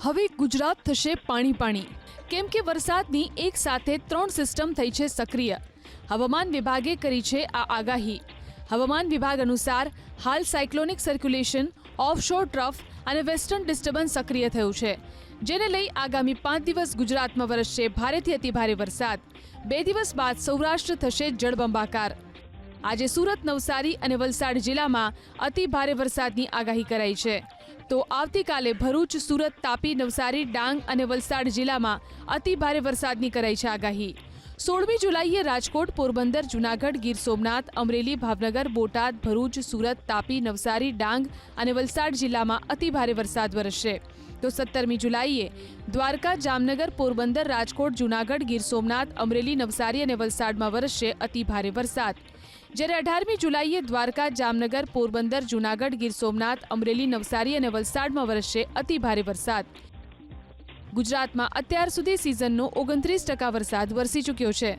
હવે ગુજરાત થશે પાણી પાણી, કેમ કે વરસાદની એક સાથે 3 સિસ્ટમ થઈ છે સક્રિય. હવામાન વિભાગે કરી છે આ આગાહી. હવામાન વિભાગ અનુસાર હાલ સાયક્લોનિક સર્ક્યુલેશન, ઓફશોર ટ્રફ અને વેસ્ટર્ન ડિસ્ટર્બન્સ સક્રિય થયું છે, જેને લઈ આગામી 5 દિવસ ગુજરાતમાં વરસશે ભારેથી અતિભારે વરસાદ. 2 દિવસ બાદ સૌરાષ્ટ્ર થશે જળબંબાકાર. આજે સુરત, નવસારી અને વલસાડ જિલ્લામાં અતિ ભારે વરસાદની આગાહી કરાઈ છે. તો આવતીકાલે ભરૂચ, સુરત, તાપી, નવસારી, ડાંગ અને વલસાડ જિલ્લામાં અતિ ભારે વરસાદની કરાઈ છે આગાહી. 16મી જુલાઈએ રાજકોટ, પોરબંદર, જૂનાગઢ, ગીર સોમનાથ, અમરેલી, ભાવનગર, બોટાદ, ભરૂચ, સુરત, તાપી, નવસારી, ડાંગ અને વલસાડ જિલ્લામાં અતિ ભારે વરસાદ વરસશે. તો 17મી જુલાઈએ દ્વારકા, જામનગર, પોરબંદર, રાજકોટ, જૂનાગઢ, ગીર સોમનાથ, અમરેલી, નવસારી અને વલસાડમાં વરસશે અતિ ભારે વરસાદ. જ્યારે 18મી જુલાઈએ દ્વારકા, જામનગર, પોરબંદર, જૂનાગઢ, ગીર સોમનાથ, અમરેલી, નવસારી અને વલસાડમાં વરસશે અતિ ભારે વરસાદ. ગુજરાતમાં અત્યાર સુધી સિઝનનો 29% વરસાદ વરસી ચૂક્યો છે.